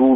2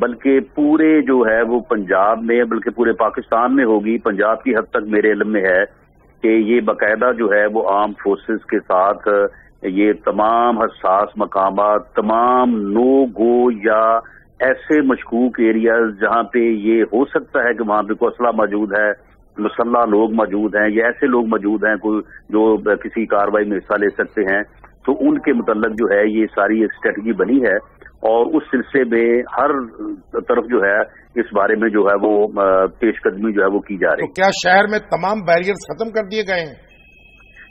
بلکہ پورے جو ہے وہ پنجاب میں، بلکہ پورے پاکستان میں ہوگی. پنجاب کی حد تک میرے علم میں ہے کہ یہ باقاعدہ جو ہے وہ آرم فورسز کے ساتھ یہ تمام حساس مقامات، تمام نو گو یا ایسے مشکوک ایریاز جہاں پہ یہ ہو سکتا ہے کہ وہاں پہ کوئی اسلحہ موجود ہے، مسلح لوگ موجود ہیں یا ایسے لوگ موجود ہیں کوئی جو کسی کارروائی میں حصہ لے سکتے ہیں، تو ان کے متعلق جو ہے یہ ساری ایک اسٹریٹجی بنی ہے. اور اس سلسلے میں ہر طرف جو ہے اس بارے میں جو ہے وہ پیش قدمی جو ہے وہ کی جا رہی ہے. تو کیا شہر میں تمام بیریئرز ختم کر دیے گئے ہیں؟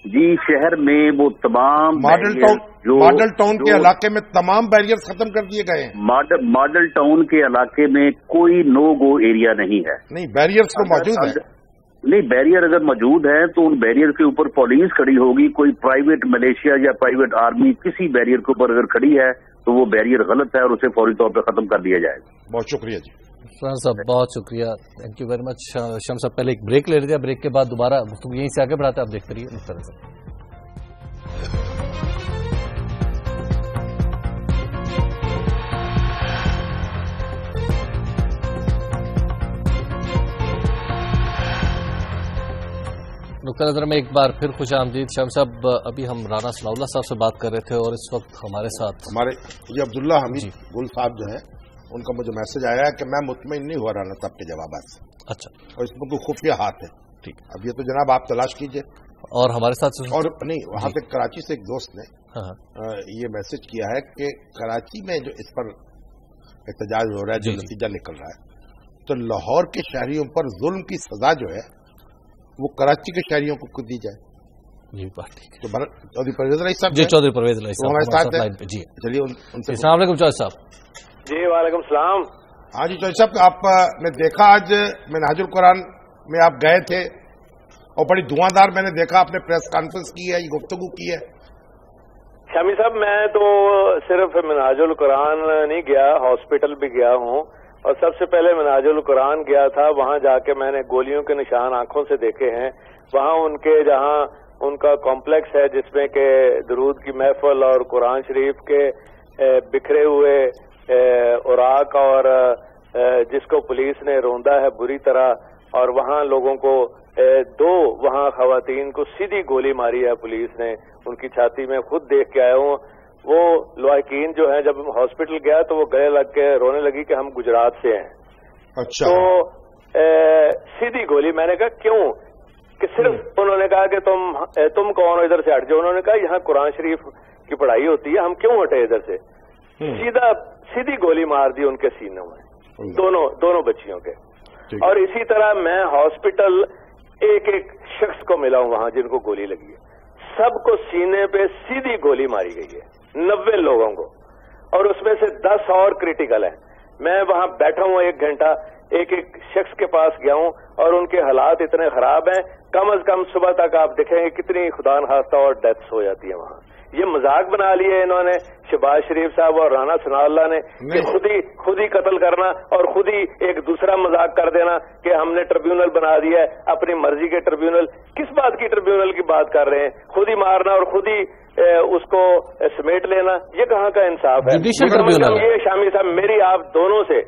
جی شہر میں وہ تمام ماڈل ٹاؤن کے علاقے میں تمام بیریئرز ختم کر دیے گئے ہیں. ماڈل ٹاؤن کے علاقے میں کوئی نو گو ایریا نہیں ہے. نہیں، بیریئرز تو موجود ہیں. نہیں، بیریئر اگر موجود ہیں تو ان بیریئر کے اوپر پولیس کھڑی ہوگی. کوئی پرائیویٹ ملیشیا یا پرائیویٹ آرمی کسی بیریئر کے اوپر اگر کھڑی ہے تو وہ بیریئر غلط ہے اور اسے فوری طور پہ ختم کر دیا جائے گا. بہت شکریہ جی فرحان صاحب، بہت شکریہ، تھینک یو ویری مچ. شام صاحب پہلے ایک بریک لے لیتے ہیں، بریک کے بعد دوبارہ گفتگو یہیں سے آگے بڑھاتے ہیں. آپ دیکھتے رہیے اس طرح سے. نقطۂ نظر میں ایک بار پھر خوش آمدید. شام صاحب، ابھی ہم رانا ثناء اللہ صاحب سے بات کر رہے تھے اور اس وقت ہمارے ساتھ یہ عبداللہ حمید گل صاحب جو ہے، ان کا مجھے میسج آیا ہے کہ میں مطمئن نہیں ہوا رانا صاحب کے جوابات سے. اچھا، اور اس میں کوئی خفیہ ہاتھ ہے. ٹھیک، اب یہ تو جناب آپ تلاش کیجئے. اور ہمارے ساتھ اور نہیں، وہاں سے کراچی سے ایک دوست نے یہ میسج کیا ہے کہ کراچی میں جو اس پر احتجاج ہو رہا ہے، جو نتیجہ نکل رہا ہے، تو لاہور کے شہریوں پر ظلم کی سزا جو ہے وہ کراچی کے شہریوں کو خود دی جائے. جی بات ٹھیک ہے. چودھری پرویز الہی صاحب، جی چودھری پرویز الہی صاحب ہمارے ساتھ ہیں. جی چلیے ان سے. السلام علیکم چودھری صاحب. جی وعلیکم السلام. ہاں جی چودھری صاحب، آپ نے دیکھا آج منہاج القرآن میں آپ گئے تھے اور بڑی دھواں میں نے دیکھا آپ نے پریس کانفرنس کی ہے، یہ گفتگو کی ہے. شامی صاحب، میں تو صرف منہاج القرآن نہیں گیا، ہاسپٹل بھی گیا ہوں. اور سب سے پہلے منہاج القرآن گیا تھا. وہاں جا کے میں نے گولیوں کے نشان آنکھوں سے دیکھے ہیں. وہاں ان کے جہاں ان کا کمپلیکس ہے جس میں کہ درود کی محفل اور قرآن شریف کے بکھرے ہوئے اوراق اور جس کو پولیس نے روندا ہے بری طرح، اور وہاں لوگوں کو دو وہاں خواتین کو سیدھی گولی ماری ہے پولیس نے ان کی چھاتی میں. خود دیکھ کے آیا ہوں. وہ لواحقین جو ہیں، جب ہاسپٹل گیا تو وہ گلے لگ کے رونے لگی کہ ہم گجرات سے ہیں. اچھا. تو سیدھی گولی. میں نے کہا کیوں؟ کہ صرف انہوں نے کہا کہ تم کون ہو، ادھر سے ہٹ جاؤ. انہوں نے کہا یہاں قرآن شریف کی پڑھائی ہوتی ہے، ہم کیوں ہٹے ادھر سے. سیدھی گولی مار دی ان کے سینوں میں، دونوں بچیوں کے. اور اسی طرح میں ہاسپٹل ایک ایک شخص کو ملا ہوں وہاں جن کو گولی لگی ہے. سب کو سینے پہ سیدھی گولی ماری گئی ہے، 90 لوگوں کو، اور اس میں سے 10 اور کریٹیکل ہیں. میں وہاں بیٹھا ہوں 1 گھنٹہ، ایک ایک شخص کے پاس گیا ہوں اور ان کے حالات اتنے خراب ہیں، کم از کم صبح تک آپ دیکھیں گے کتنی خدا نخواستہ اور ڈیتھس ہو جاتی ہیں وہاں. یہ مذاق بنا لیے انہوں نے شہباز شریف صاحب اور رانا ثناء اللہ نے کہ خود ہی قتل کرنا اور خود ہی ایک دوسرا مذاق کر دینا کہ ہم نے ٹریبیونل بنا دیا ہے، اپنی مرضی کے ٹریبیونل. کس بات کی ٹریبیونل کی بات کر رہے ہیں؟ خود ہی مارنا اور خود ہی اس کو سمیٹ لینا، یہ کہاں کا انصاف ہے؟ یہ شامی صاحب میری آپ دونوں سے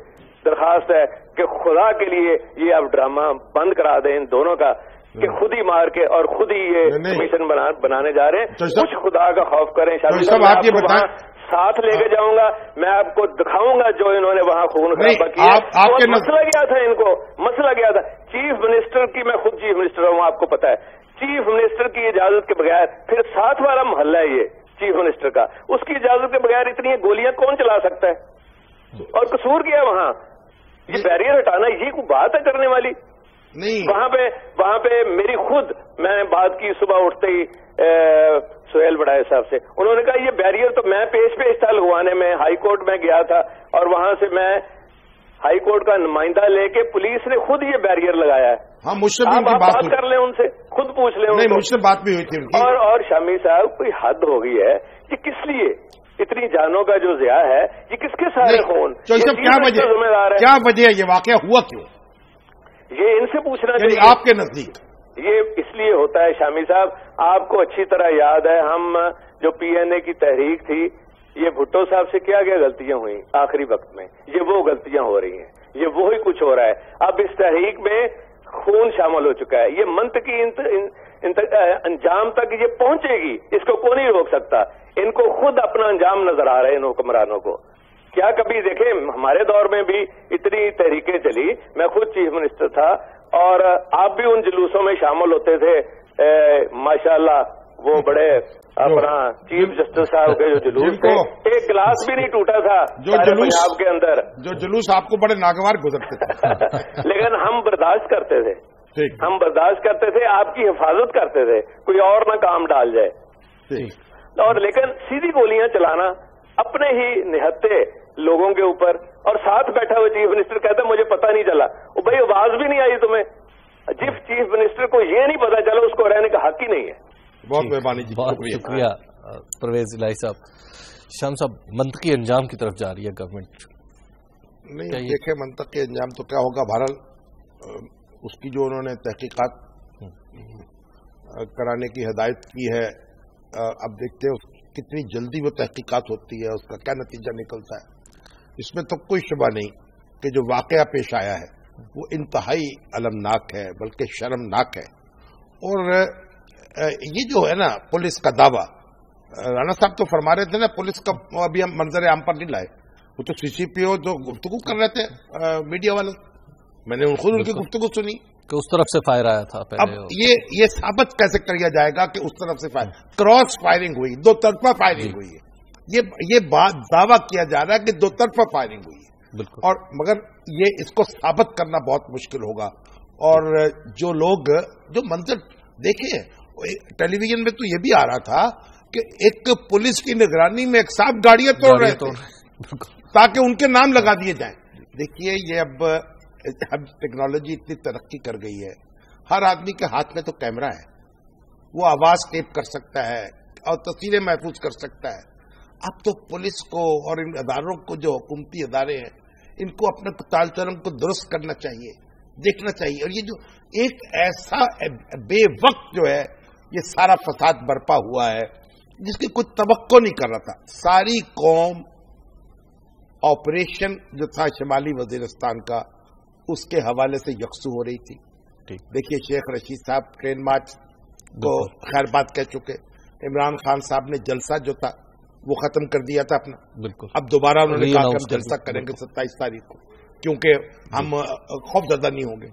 درخواست ہے کہ خدا کے لیے یہ آپ ڈرامہ بند کرا دیں ان دونوں کا کہ خود ہی مار کے اور خود ہی یہ کمیشن بنانے جا رہے ہیں. کچھ خدا کا خوف کریں. شامی صاحب آپ کو وہاں ساتھ لے کے جاؤں گا، میں آپ کو دکھاؤں گا جو انہوں نے وہاں خون خرابہ کیا. مسئلہ کیا تھا ان کو؟ مسئلہ کیا تھا؟ چیف منسٹر کی، میں خود چیف منسٹر ہوں آپ کو پتا ہے، چیف منسٹر کی اجازت کے بغیر، پھر ساتھ والا محلہ ہے یہ چیف منسٹر کا، اس کی اجازت کے بغیر اتنی گولیاں کون چلا سکتا ہے؟ اور قصور کیا وہاں؟ یہ بیریئر ہٹانا یہ کوئی بات ہے کرنے والی؟ نہیں. وہاں پہ میری خود میں بات کی صبح اٹھتے ہی سہیل بڑائے صاحب سے. انہوں نے کہا یہ بیریئر تو میں پیش تھا لگوانے میں، ہائی کورٹ میں گیا تھا اور وہاں سے میں ہائی کورٹ کا نمائندہ لے کے پولیس نے خود یہ بیریئر لگایا ہے. ہاں، مجھ سے آپ بات کر لیں ان سے، خود پوچھ لیں. نہیں، مجھ سے بات بھی ہوئی تھی. اور شامی صاحب کوئی حد ہو گئی ہے. یہ کس لیے اتنی جانوں کا جو ضیاع ہے، یہ کس کے سارے خون؟ ذمہ دار ہے. کیا وجہ ہے؟ یہ واقعہ ہوا کیوں؟ یہ ان سے پوچھنا چاہیے آپ کے نزدیک. یہ اس لیے ہوتا ہے شامی صاحب، آپ کو اچھی طرح یاد ہے ہم جو پی این اے کی تحریک تھی یہ بھٹو صاحب سے کیا کیا غلطیاں ہوئی آخری وقت میں، یہ وہ غلطیاں ہو رہی ہیں، یہ وہی کچھ ہو رہا ہے۔ اب اس تحریک میں خون شامل ہو چکا ہے، یہ منطقی انجام تک یہ پہنچے گی، اس کو کون نہیں روک سکتا۔ ان کو خود اپنا انجام نظر آ رہے ہیں ان حکمرانوں کو۔ کیا کبھی دیکھیں ہمارے دور میں بھی اتنی تحریکیں چلی، میں خود چیف منسٹر تھا اور آپ بھی ان جلوسوں میں شامل ہوتے تھے، ماشاءاللہ وہ بڑے اپنا چیف جسٹس صاحب کے جو جلوس تھے، ایک گلاس بھی نہیں ٹوٹا تھا پنجاب کے اندر، جو جلوس آپ کو بڑے ناگوار گزرتے تھے لیکن ہم برداشت کرتے تھے، ہم برداشت کرتے تھے، آپ کی حفاظت کرتے تھے، کوئی اور نہ کام ڈال جائے۔ اور لیکن سیدھی گولیاں چلانا اپنے ہی نہتے لوگوں کے اوپر، اور ساتھ بیٹھا ہوئے چیف منسٹر کہتا مجھے پتہ نہیں چلا، وہ بھائی آواز بھی نہیں آئی تمہیں؟ جس چیف منسٹر کو یہ نہیں پتا چلا اس کو رہنے کا حق ہی نہیں ہے۔ بہت مہربانی جی، بہت شکریہ پرویز الہی صاحب۔ شام صاحب، منطقی انجام کی طرف جا رہی ہے گورنمنٹ؟ نہیں دیکھیں منطقی انجام تو کیا ہوگا، بہرحال اس کی جو انہوں نے تحقیقات کرانے کی ہدایت کی ہے، اب دیکھتے ہیں کتنی جلدی وہ تحقیقات ہوتی ہے، اس کا کیا نتیجہ نکلتا ہے۔ اس میں تو کوئی شبہ نہیں کہ جو واقعہ پیش آیا ہے وہ انتہائی المناک ہے، بلکہ شرمناک ہے۔ اور یہ جو ہے نا پولیس کا دعویٰ، رانا صاحب تو فرما رہے تھے نا پولیس کا، ابھی ہم منظر عام پر نہیں لائے، وہ تو سی سی پی او جو گفتگو کر رہے تھے میڈیا والے، میں نے خود ان کی گفتگو سنی کہ اس طرف سے فائر آیا تھا پہلے۔ اب یہ ثابت کیسے کیا جائے گا کہ اس طرف سے فائر، کراس فائرنگ ہوئی، دو طرفہ فائرنگ ہوئی ہے، یہ بات دعویٰ کیا جا رہا ہے کہ دو طرفہ فائرنگ ہوئی ہے، بالکل، اور مگر یہ اس کو ثابت کرنا بہت مشکل ہوگا۔ اور جو لوگ جو منظر دیکھیں ٹیلی ویژن میں تو یہ بھی آ رہا تھا کہ ایک پولیس کی نگرانی میں ایک صاحب گاڑیاں توڑ رہے تھے تاکہ ان کے نام لگا دیے جائیں۔ دیکھیے یہ اب ٹیکنالوجی اتنی ترقی کر گئی ہے، ہر آدمی کے ہاتھ میں تو کیمرہ ہے، وہ آواز ٹیپ کر سکتا ہے اور تصویریں محفوظ کر سکتا ہے۔ اب تو پولیس کو اور ان اداروں کو، جو حکومتی ادارے ہیں، ان کو اپنے چال چلن کو درست کرنا چاہیے، دیکھنا چاہیے۔ اور یہ جو ایک ایسا بے وقت جو ہے یہ سارا فساد برپا ہوا ہے جس کی کوئی توقع نہیں کر رہا تھا، ساری قوم آپریشن جو تھا شمالی وزیرستان کا اس کے حوالے سے یکسو ہو رہی تھی۔ دیکھیے شیخ رشید صاحب ٹرین مارچ کو خیر بات کہہ چکے، عمران خان صاحب نے جلسہ جو تھا وہ ختم کر دیا تھا اپنا، بالکل، اب دوبارہ انہوں نے کہا کہ ہم جلسہ کریں گے 27 تاریخ کو کیونکہ ہم خوف زدہ نہیں ہوں گے۔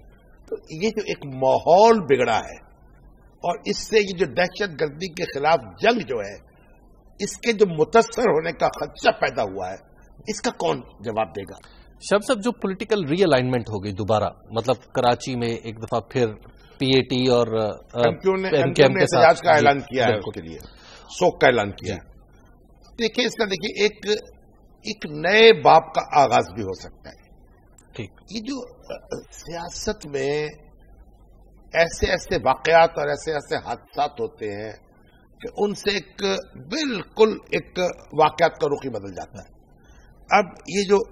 تو یہ جو ایک ماحول بگڑا ہے اور اس سے یہ جو دہشت گردی کے خلاف جنگ جو ہے اس کے جو متاثر ہونے کا خدشہ پیدا ہوا ہے، اس کا کون جواب دے گا؟ شب صاحب، جو پولیٹیکل ری الائنمنٹ ہو گئی دوبارہ، مطلب کراچی میں ایک دفعہ پھر پی اے ٹی اور ایم کیو نے احتجاج کا اعلان کیا ہے، اس کے لیے سوگ کا اعلان کیا ہے۔ دیکھیے اس کا، دیکھیے ایک نئے باب کا آغاز بھی ہو سکتا ہے۔ یہ جو سیاست میں ایسے ایسے واقعات اور ایسے ایسے حادثات ہوتے ہیں کہ ان سے ایک بالکل ایک واقعات کا رخ ہی بدل جاتا ہے۔ اب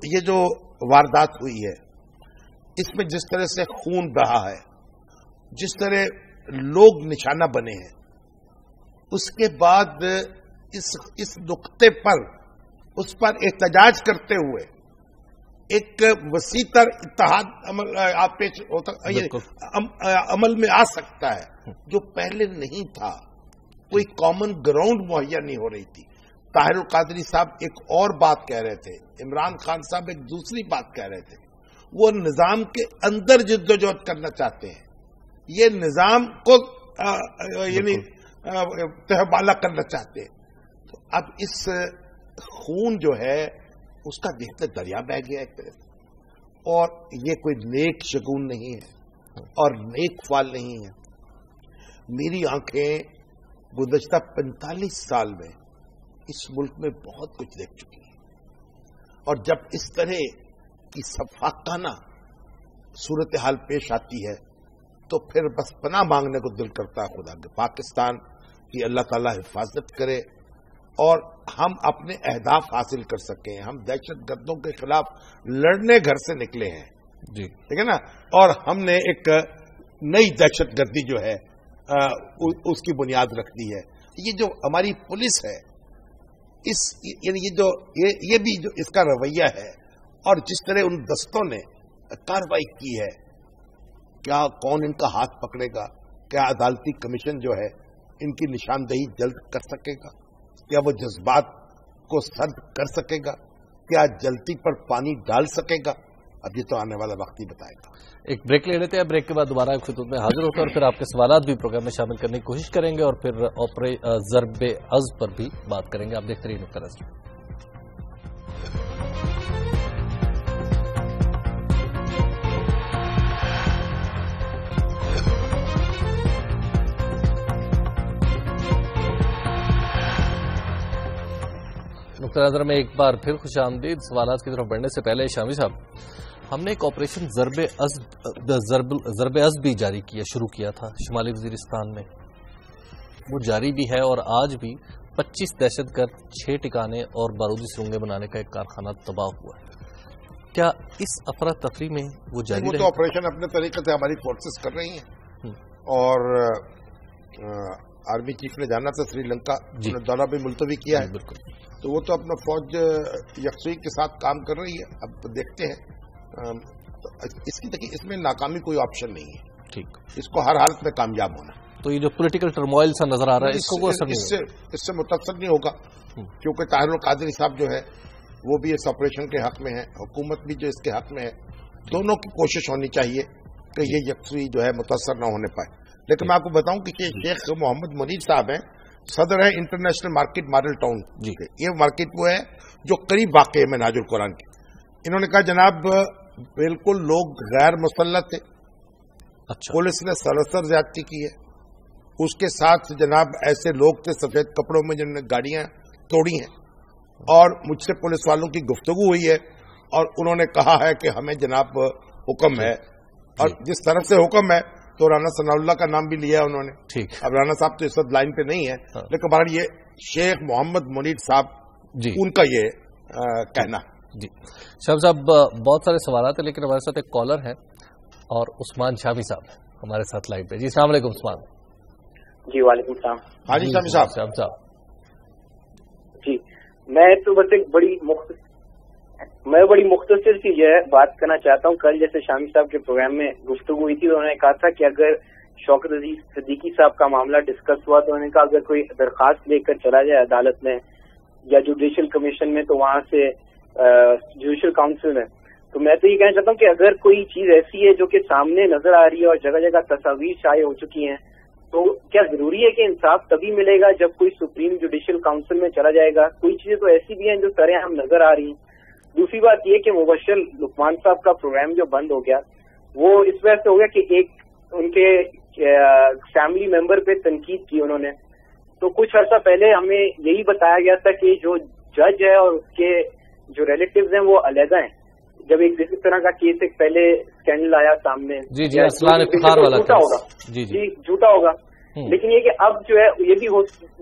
یہ جو واردات ہوئی ہے اس میں جس طرح سے خون بہا ہے، جس طرح لوگ نشانہ بنے ہیں، اس کے بعد اس نقطے پر اس پر احتجاج کرتے ہوئے ایک وسیع تر اتحاد عمل میں آ سکتا ہے جو پہلے نہیں تھا۔ کوئی کامن گراؤنڈ مہیا نہیں ہو رہی تھی۔ طاہر القادری صاحب ایک اور بات کہہ رہے تھے، عمران خان صاحب ایک دوسری بات کہہ رہے تھے، وہ نظام کے اندر جدوجہد کرنا چاہتے ہیں، یہ نظام کو یعنی تہبالا کرنا چاہتے ہیں۔ تو اب اس خون جو ہے اس کا دیکھتے دریا بہ گیا ایک طرح سے، اور یہ کوئی نیک شگون نہیں ہے اور نیک فال نہیں ہے۔ میری آنکھیں گزشتہ 45 سال میں اس ملک میں بہت کچھ دیکھ چکی ہیں، اور جب اس طرح کی سفاکانہ صورتحال پیش آتی ہے تو پھر بس پناہ مانگنے کو دل کرتا ہے خدا کے، پاکستان کی اللہ تعالیٰ حفاظت کرے اور ہم اپنے اہداف حاصل کر سکیں۔ ہم دہشت گردوں کے خلاف لڑنے گھر سے نکلے ہیں، جی ٹھیک ہے نا، اور ہم نے ایک نئی دہشت گردی جو ہے اس کی بنیاد رکھ دی ہے۔ یہ جو ہماری پولیس ہے یہ بھی جو اس کا رویہ ہے اور جس طرح ان دستوں نے کارروائی کی ہے، کیا کون ان کا ہاتھ پکڑے گا؟ کیا عدالتی کمیشن جو ہے ان کی نشاندہی جلد کر سکے گا؟ کیا وہ جذبات کو سرد کر سکے گا؟ کیا جلتی پر پانی ڈال سکے گا؟ اب یہ تو آنے والا وقت ہی بتائے گا۔ ایک بریک لے لیتے ہیں، بریک کے بعد دوبارہ خدمت میں حاضر ہوتا ہے اور پھر آپ کے سوالات بھی پروگرام میں شامل کرنے کی کوشش کریں گے اور پھر ضرب عزم پر بھی بات کریں گے۔ آپ دیکھتے رہیے نقطہ نظر۔ نقطہ نظر میں ایک بار پھر خوش آمدید۔ سوالات کی طرف بڑھنے سے پہلے شامی صاحب، ہم نے ایک آپریشن ضرب عزم بھی جاری کیا، شروع کیا تھا شمالی وزیرستان میں، وہ جاری بھی ہے اور آج بھی 25 دہشت گرد 6 ٹھکانے اور بارودی سرنگیں بنانے کا ایک کارخانہ تباہ ہوا ہے۔ کیا اس افراتفری میں وہ جاری رہے؟ وہ تو آپریشن اپنے طریقے سے ہماری فورسز کر رہی ہیں اور آرمی چیف نے جانا تھا سری لنکا، دورہ بھی ملتوی کیا ہے، بالکل، تو وہ تو اپنا فوج یکسوئی کے ساتھ کام کر رہی ہے۔ اب دیکھتے ہیں، اس میں ناکامی کوئی آپشن نہیں ہے، ٹھیک، اس کو ہر حالت میں کامیاب ہونا۔ تو یہ جو پولیٹیکل ٹرموائل سا نظر آ رہا ہے، اس کو اس سے متاثر نہیں ہوگا، کیونکہ طاہر القادری صاحب جو ہے وہ بھی اس آپریشن کے حق میں ہے، حکومت بھی جو اس کے حق میں ہے، دونوں کی کوشش ہونی چاہیے کہ یہ یکسوئی جو ہے متاثر نہ ہونے پائے۔ لیکن میں آپ کو بتاؤں کہ شیخ محمد منیر صاحب ہیں، صدر ہے انٹرنیشنل مارکیٹ ماڈل ٹاؤن، یہ مارکیٹ وہ ہے جو قریب واقع ہے منہاج القرآن کی۔ انہوں نے کہا جناب بالکل لوگ غیر مسلط تھے، پولیس نے سراسر زیادتی کی ہے، اس کے ساتھ جناب ایسے لوگ تھے سفید کپڑوں میں جنہوں نے گاڑیاں توڑی ہیں، اور مجھ سے پولیس والوں کی گفتگو ہوئی ہے اور انہوں نے کہا ہے کہ ہمیں جناب حکم ہے، اور جس طرف سے حکم ہے تو رانا ثناء اللہ کا نام بھی لیا انہوں نے، ٹھیک، اب رانا صاحب تو اس وقت لائن پہ نہیں ہے، لیکن بہرحال یہ شیخ محمد منیر صاحب ان کا یہ کہنا۔ جی شاہ صاحب، بہت سارے سوالات ہیں لیکن ہمارے ساتھ ایک کالر ہے اور عثمان شامی صاحب ہمارے ساتھ لائن پہ۔ جی السلام علیکم عثمان۔ جی وعلیکم السلام۔ ہاں جی شامی صاحب۔ جی میں تو بس ایک بڑی مختصر سی جو ہے بات کرنا چاہتا ہوں۔ کل جیسے شامی صاحب کے پروگرام میں گفتگو ہوئی تھی، انہوں نے کہا تھا کہ اگر شوکت عزیز صدیقی صاحب کا معاملہ ڈسکس ہوا تو انہوں نے کہا اگر کوئی درخواست لے کر چلا جائے عدالت میں یا جوڈیشل کمیشن میں تو وہاں سے جوڈیشل کاؤنسل میں، تو میں تو یہ کہنا چاہتا ہوں کہ اگر کوئی چیز ایسی ہے جو کہ سامنے نظر آ رہی ہے اور جگہ جگہ تصاویر شائع ہو چکی ہیں، تو کیا ضروری ہے کہ انصاف تبھی ملے گا جب کوئی سپریم جوڈیشل کاؤنسل میں چلا جائے گا؟ کوئی چیزیں تو ایسی بھی ہیں جو سرے عام نظر آ رہی ہیں۔ دوسری بات یہ کہ مبشر لقمان صاحب کا پروگرام جو بند ہو گیا وہ اس وجہ سے ہو گیا کہ ایک ان کے فیملی ممبر پہ تنقید کی انہوں نے، تو کچھ عرصہ پہلے ہمیں یہی بتایا گیا تھا کہ جو جج ہے اور اس کے جو ریلیٹیوز ہیں وہ علیحدہ ہیں، جب ایک اس طرح کا کیس ایک پہلے اسکینڈل آیا سامنے، جھوٹا ہوگا، لیکن یہ کہ اب جو ہے یہ بھی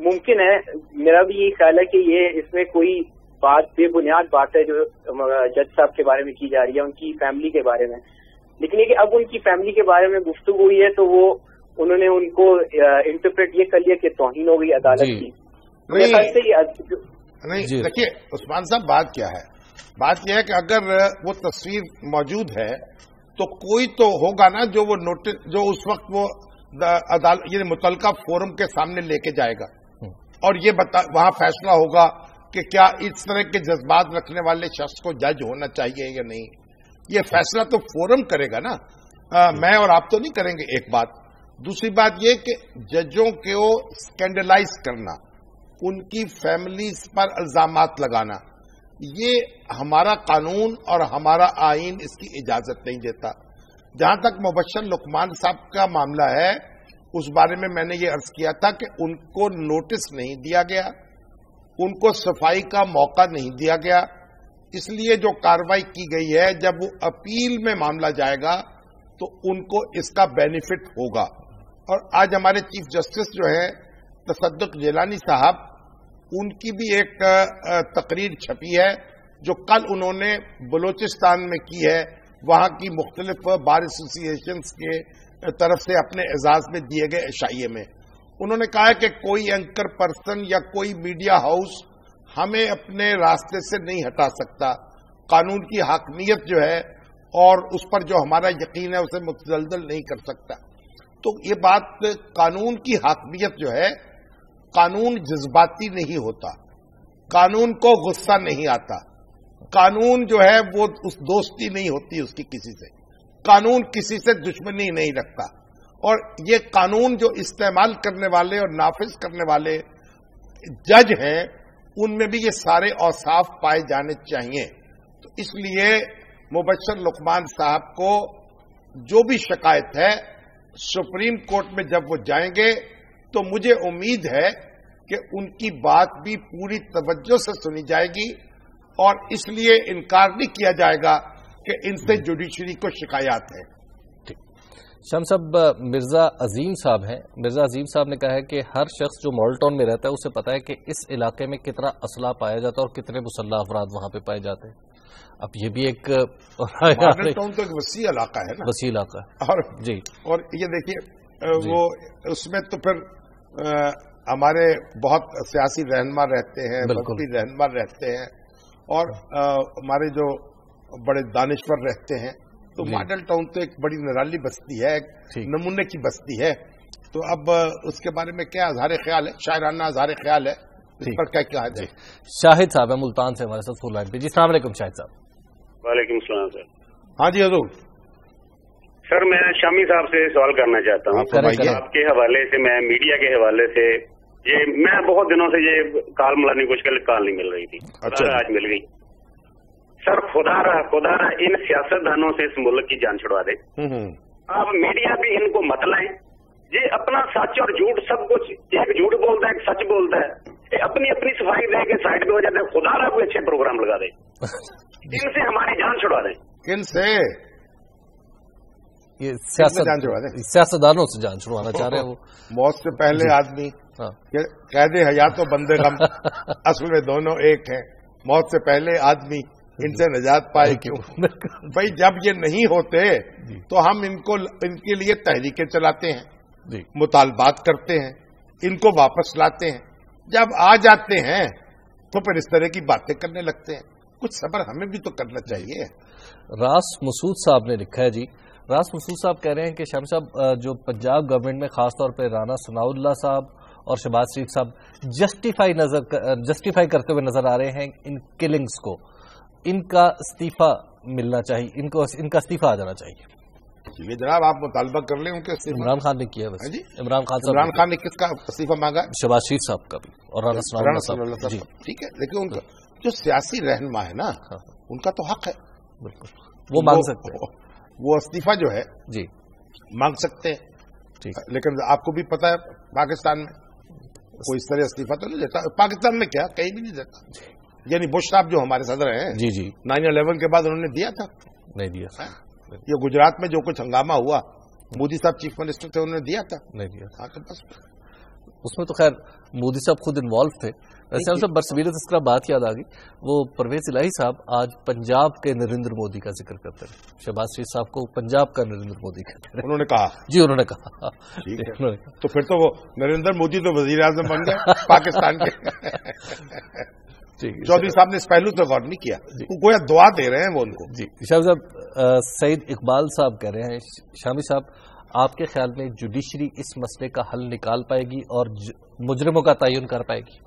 ممکن ہے، میرا بھی یہی خیال ہے کہ یہ اس میں کوئی بات بے بنیاد بات ہے جو جج صاحب کے بارے میں کی جا رہی ہے، ان کی فیملی کے بارے میں، لیکن یہ کہ اب ان کی فیملی کے بارے میں گفتگو ہوئی ہے تو وہ انہوں نے ان کو انٹرپریٹ یہ کر لیا کہ توہین ہو گئی عدالت کی۔ نہیں دیکھیے عثمان صاحب، بات کیا ہے؟ بات یہ ہے کہ اگر وہ تصویر موجود ہے تو کوئی تو ہوگا نا جو وہ نوٹس جو اس وقت وہ عدالت یعنی متعلقہ فورم کے سامنے لے کے جائے گا اور یہ وہاں فیصلہ ہوگا کہ کیا اس طرح کے جذبات رکھنے والے شخص کو جج ہونا چاہیے یا نہیں۔ یہ فیصلہ تو فورم کرے گا نا، میں اور آپ تو نہیں کریں گے، ایک بات۔ دوسری بات یہ کہ ججوں کو اسکینڈلائز کرنا، ان کی فیملیز پر الزامات لگانا، یہ ہمارا قانون اور ہمارا آئین اس کی اجازت نہیں دیتا۔ جہاں تک مبشر لقمان صاحب کا معاملہ ہے اس بارے میں میں نے یہ عرض کیا تھا کہ ان کو نوٹس نہیں دیا گیا، ان کو صفائی کا موقع نہیں دیا گیا، اس لیے جو کارروائی کی گئی ہے جب وہ اپیل میں معاملہ جائے گا تو ان کو اس کا بینیفٹ ہوگا۔ اور آج ہمارے چیف جسٹس جو ہے تصدق جیلانی صاحب، ان کی بھی ایک تقریر چھپی ہے جو کل انہوں نے بلوچستان میں کی ہے، وہاں کی مختلف بار ایسوسی ایشنز کے طرف سے اپنے اعزاز میں دیے گئے عشائیے میں انہوں نے کہا ہے کہ کوئی اینکر پرسن یا کوئی میڈیا ہاؤس ہمیں اپنے راستے سے نہیں ہٹا سکتا. قانون کی حاکمیت جو ہے اور اس پر جو ہمارا یقین ہے اسے متزلزل نہیں کر سکتا. تو یہ بات قانون کی حاکمیت جو ہے، قانون جذباتی نہیں ہوتا، قانون کو غصہ نہیں آتا، قانون جو ہے وہ اس دوستی نہیں ہوتی اس کی کسی سے، قانون کسی سے دشمنی نہیں رکھتا. اور یہ قانون جو استعمال کرنے والے اور نافذ کرنے والے جج ہیں ان میں بھی یہ سارے اوصاف پائے جانے چاہیے. تو اس لیے مبشر لقمان صاحب کو جو بھی شکایت ہے سپریم کورٹ میں جب وہ جائیں گے تو مجھے امید ہے کہ ان کی بات بھی پوری توجہ سے سنی جائے گی اور اس لیے انکار نہیں کیا جائے گا کہ ان سے جوڈیشری کو شکایات ہیں. شام صاحب، مرزا عظیم صاحب ہیں. مرزا عظیم صاحب نے کہا ہے کہ ہر شخص جو ماڈل ٹاؤن میں رہتا ہے اسے پتا ہے کہ اس علاقے میں کتنا اسلحہ پایا جاتا ہے اور کتنے مسلح افراد وہاں پہ پائے جاتے ہیں. اب یہ بھی ایک ماڈل ٹاؤن تو ایک وسیع علاقہ ہے نا، وسیع علاقہ ہے. اور جی، اور یہ دیکھیے وہ اس میں تو پھر ہمارے بہت سیاسی رہنما رہتے ہیں، مذہبی رہنما رہتے ہیں اور ہمارے جو بڑے دانشور رہتے ہیں. تو ماڈل ٹاؤن تو ایک بڑی نرالی بستی ہے، ایک نمونے کی بستی ہے. تو اب اس کے بارے میں کیا اظہار خیال ہے، شاعرانہ اظہار خیال ہے، اس پر کیا کہا جائے؟ شاہد صاحب ہے ملتان سے ہمارے ساتھ فون لائن پہ. جی السلام علیکم شاہد صاحب. وعلیکم السلام سر. ہاں جی حضور. سر میں شامی صاحب سے سوال کرنا چاہتا ہوں. آپ کے حوالے سے، میں میڈیا کے حوالے سے، یہ میں بہت دنوں سے یہ کال ملانے کی کوشش کال نہیں مل رہی تھی، آج مل گئی. سر خدا رہا ان سیاستدانوں سے اس ملک کی جان چھڑوا دے. آپ میڈیا بھی ان کو مت لائیں. یہ اپنا سچ اور جھوٹ سب کچھ، ایک جھوٹ بولتا ہے ایک سچ بولتا ہے، اپنی اپنی صفائی دے کے سائڈ پہ ہو جاتے ہیں. خدا رہا کوئی اچھے پروگرام لگا دے، ان سے ہماری جان چھڑوا دیں. کن سے؟ سیاستدانوں سے جان چھڑوانا چاہ رہے ہیں وہ. موت سے پہلے آدمی قید حیات و بندے غم اصل میں دونوں ایک ہیں. موت سے پہلے آدمی ان سے نجات پائے کیوں؟ بھائی جب یہ نہیں ہوتے تو ہم ان کے لیے تحریکیں چلاتے ہیں، مطالبات کرتے ہیں، ان کو واپس لاتے ہیں. جب آ جاتے ہیں تو پھر اس طرح کی باتیں کرنے لگتے ہیں. کچھ صبر ہمیں بھی تو کرنا چاہیے. راس مسعود صاحب نے لکھا ہے. جی راس مسعود صاحب کہہ رہے ہیں کہ شام صاحب جو پنجاب گورنمنٹ میں خاص طور پہ رانا ثناء اللہ صاحب اور شہباز شریف صاحب جسٹیفائی کرتے ہوئے نظر آ رہے ہیں ان کلنگز کو. ان کا استعفی ملنا چاہیے، ان کا استعفی آ جانا چاہیے. یہ جناب آپ مطالبہ کر لیں ان کے استعفی. عمران خان نے کیا. جی عمران خان نے کس کا استعفی مانگا؟ شہباز شریف صاحب کا بھی اور رانا ثناء اللہ صاحب. ٹھیک ہے، لیکن ان کا جو سیاسی رہنما ہے نا ان کا تو حق ہے، بالکل وہ مانگ سکتے ہیں. وہ استعفی جو ہے جی مانگ سکتے ہیں. لیکن آپ کو بھی پتا ہے پاکستان میں کوئی اس طرح استعفی تو نہیں دیتا. پاکستان میں کیا کہیں بھی نہیں دیتا. یعنی بش صاحب جو ہمارے صدر ہیں، جی 9/11 کے بعد انہوں نے دیا تھا؟ نہیں دیا. یہ گجرات میں جو کچھ ہنگامہ ہوا، مودی صاحب چیف منسٹر تھے، انہوں نے دیا تھا؟ نہیں دیا. ہاں تو بس اس میں تو خیر مودی صاحب خود انوالو تھے. ویسے ہم سب برصغیر تذکرہ بات یاد آ گئی. وہ پرویز الہی صاحب آج پنجاب کے نریندر مودی کا ذکر کرتے ہیں. شہباز شریف صاحب کو پنجاب کا نریندر مودی کہتے ہیں. انہوں نے کہا. جی انہوں نے کہا. تو پھر تو وہ نریندر مودی تو وزیر اعظم بن گئے پاکستان کے. چودھری صاحب نے اس پہلو سے غور نہیں کیا. گویا دعا دے رہے ہیں وہ ان کو. جی شاہد صاحب، سعید اقبال صاحب کہہ رہے ہیں شامی صاحب آپ کے خیال میں جوڈیشری اس مسئلے کا حل نکال پائے گی اور مجرموں کا تعین کر پائے گی؟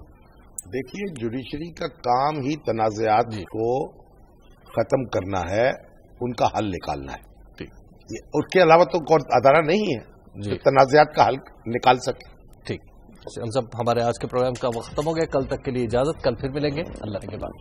دیکھیے جوڈیشری کا کام ہی تنازعات کو ختم کرنا ہے، ان کا حل نکالنا ہے. اس کے علاوہ تو کوئی ادارہ نہیں ہے جو تنازعات کا حل نکال سکے. ٹھیک ہم سب، ہمارے آج کے پروگرام کا وقت ختم ہو گیا. کل تک کے لیے اجازت، کل پھر ملیں گے. اللہ کے بعد.